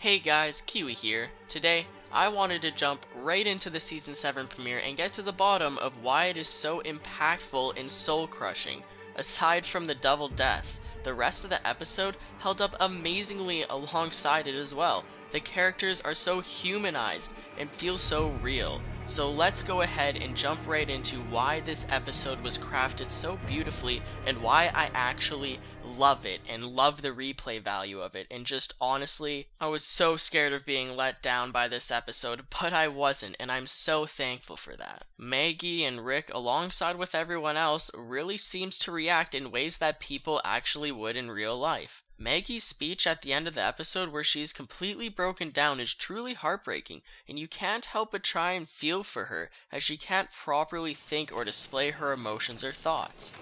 Hey guys, Kiwi here. Today, I wanted to jump right into the Season 7 premiere and get to the bottom of why it is so impactful and soul-crushing. Aside from the double deaths, the rest of the episode held up amazingly alongside it as well. The characters are so humanized and feel so real. So let's go ahead and jump right into why this episode was crafted so beautifully and why I actually love it and love the replay value of it. And just honestly, I was so scared of being let down by this episode, but I wasn't, and I'm so thankful for that. Maggie and Rick, alongside with everyone else, really seems to react in ways that people actually would in real life. Maggie's speech at the end of the episode where she's completely broken down is truly heartbreaking, and you can't help but try and feel for her as she can't properly think or display her emotions or thoughts.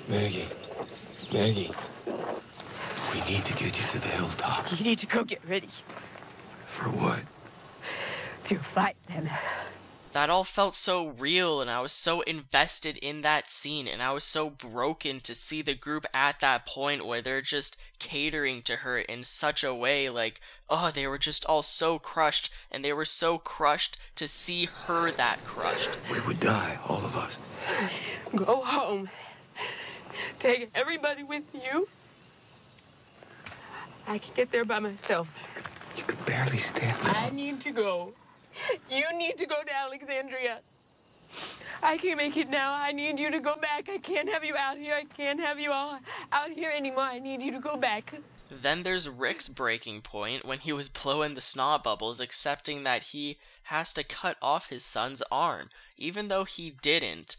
Maggie, we need to get you to the hilltop. You need to go get ready For what? to fight them. That all felt so real, and I was so invested in that scene, and I was so broken to see the group at that point where they're just catering to her in such a way like, oh, they were just all so crushed, and they were so crushed to see her that crushed. We would die, all of us. Go home. Take everybody with you. I can get there by myself. You could barely stand there. I need to go. You need to go to Alexandria. I can't make it now. I need you to go back. I can't have you out here. I can't have you all out here anymore. I need you to go back. Then there's Rick's breaking point when he was blowing the snot bubbles, accepting that he has to cut off his son's arm, even though he didn't.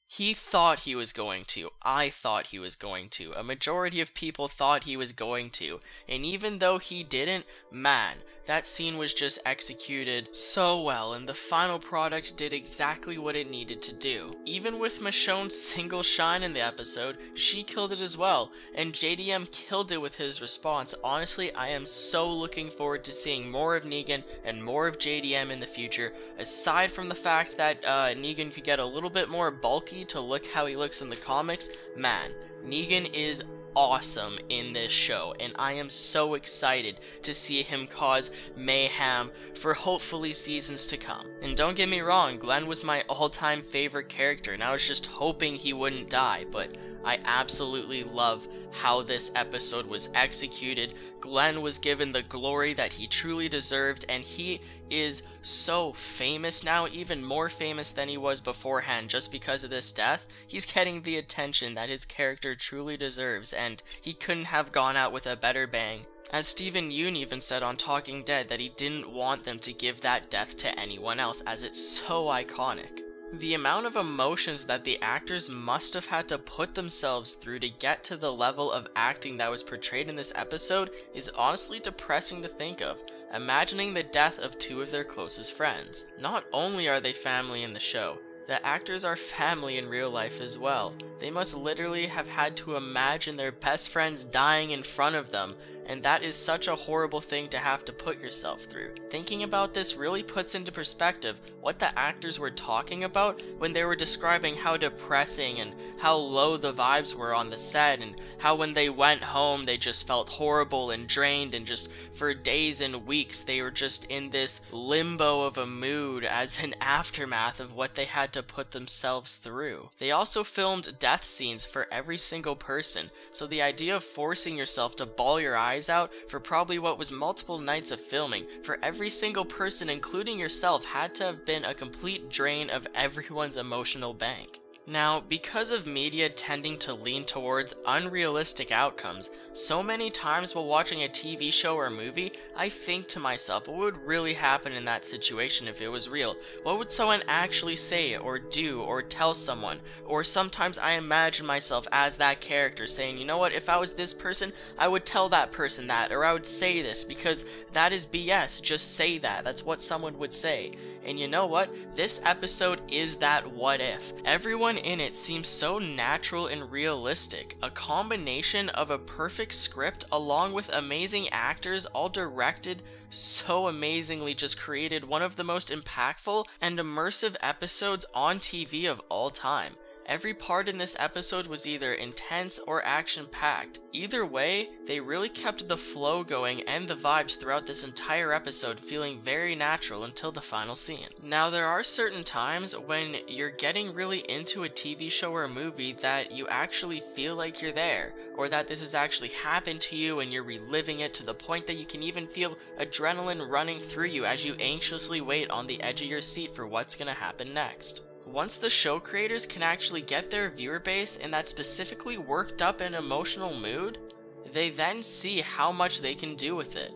He thought he was going to. I thought he was going to. A majority of people thought he was going to. And even though he didn't, man, that scene was just executed so well, and the final product did exactly what it needed to do. Even with Michonne's single shine in the episode, she killed it as well, and JDM killed it with his response. Honestly, I am so looking forward to seeing more of Negan and more of JDM in the future, aside from the fact that Negan could get a little bit more bulky to look how he looks in the comics. Man, Negan is awesome in this show, and I am so excited to see him cause mayhem for hopefully seasons to come. And don't get me wrong, Glenn was my all-time favorite character, and I was just hoping he wouldn't die, but I absolutely love how this episode was executed. Glenn was given the glory that he truly deserved, and he is so famous now, even more famous than he was beforehand just because of this death. He's getting the attention that his character truly deserves, and he couldn't have gone out with a better bang. As Steven Yeun even said on Talking Dead that he didn't want them to give that death to anyone else, as it's so iconic. The amount of emotions that the actors must have had to put themselves through to get to the level of acting that was portrayed in this episode is honestly depressing to think of. Imagining the death of two of their closest friends. Not only are they family in the show, the actors are family in real life as well. They must literally have had to imagine their best friends dying in front of them, and that is such a horrible thing to have to put yourself through. Thinking about this really puts into perspective what the actors were talking about when they were describing how depressing and how low the vibes were on the set, and how when they went home they just felt horrible and drained, and just for days and weeks they were just in this limbo of a mood as an aftermath of what they had to put themselves through. They also filmed death scenes for every single person, so the idea of forcing yourself to bawl your eyes out for probably what was multiple nights of filming for every single person, including yourself, had to have been a complete drain of everyone's emotional bank. Now, because of media tending to lean towards unrealistic outcomes, so many times while watching a TV show or movie, I think to myself, what would really happen in that situation if it was real? What would someone actually say or do or tell someone? Or sometimes I imagine myself as that character saying, you know what, if I was this person, I would tell that person that, or I would say this, because that is BS, just say that, that's what someone would say. And you know what? This episode is that what if. Everyone in it seems so natural and realistic. A combination of a perfect script along with amazing actors, all directed so amazingly, just created one of the most impactful and immersive episodes on TV of all time. Every part in this episode was either intense or action-packed. Either way, they really kept the flow going and the vibes throughout this entire episode feeling very natural until the final scene. Now, there are certain times when you're getting really into a TV show or a movie that you actually feel like you're there, or that this has actually happened to you and you're reliving it to the point that you can even feel adrenaline running through you as you anxiously wait on the edge of your seat for what's gonna happen next. Once the show creators can actually get their viewer base in that specifically worked up and emotional mood, they then see how much they can do with it.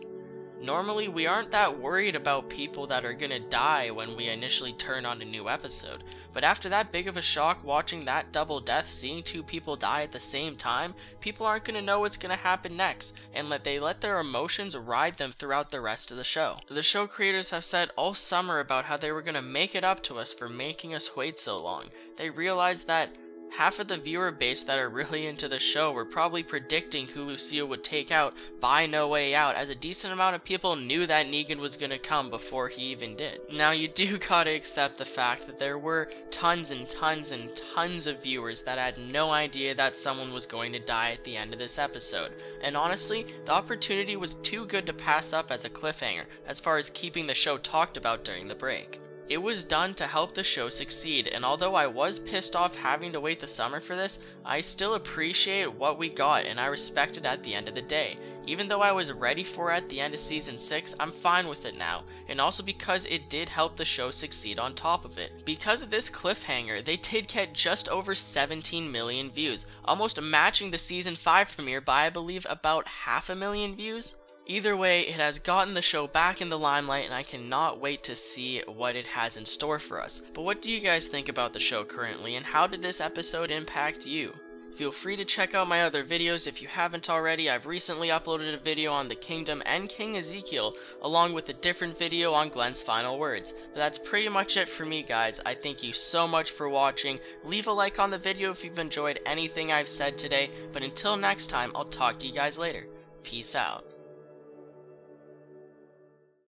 Normally, we aren't that worried about people that are gonna die when we initially turn on a new episode, but after that big of a shock watching that double death, seeing two people die at the same time, people aren't gonna know what's gonna happen next, and they let their emotions ride them throughout the rest of the show. The show creators have said all summer about how they were gonna make it up to us for making us wait so long. They realized that half of the viewer base that are really into the show were probably predicting who Lucille would take out by No Way Out, as a decent amount of people knew that Negan was gonna come before he even did. Now, you do gotta accept the fact that there were tons and tons and tons of viewers that had no idea that someone was going to die at the end of this episode, and honestly, the opportunity was too good to pass up as a cliffhanger as far as keeping the show talked about during the break. It was done to help the show succeed, and although I was pissed off having to wait the summer for this, I still appreciate what we got and I respect it at the end of the day. Even though I was ready for it at the end of season 6, I'm fine with it now, and also because it did help the show succeed on top of it. Because of this cliffhanger, they did get just over 17 million views, almost matching the season 5 premiere by I believe about 500,000 views. Either way, it has gotten the show back in the limelight, and I cannot wait to see what it has in store for us. But what do you guys think about the show currently, and how did this episode impact you? Feel free to check out my other videos if you haven't already. I've recently uploaded a video on the Kingdom and King Ezekiel, along with a different video on Glenn's final words. But that's pretty much it for me, guys. I thank you so much for watching. Leave a like on the video if you've enjoyed anything I've said today, but until next time, I'll talk to you guys later. Peace out.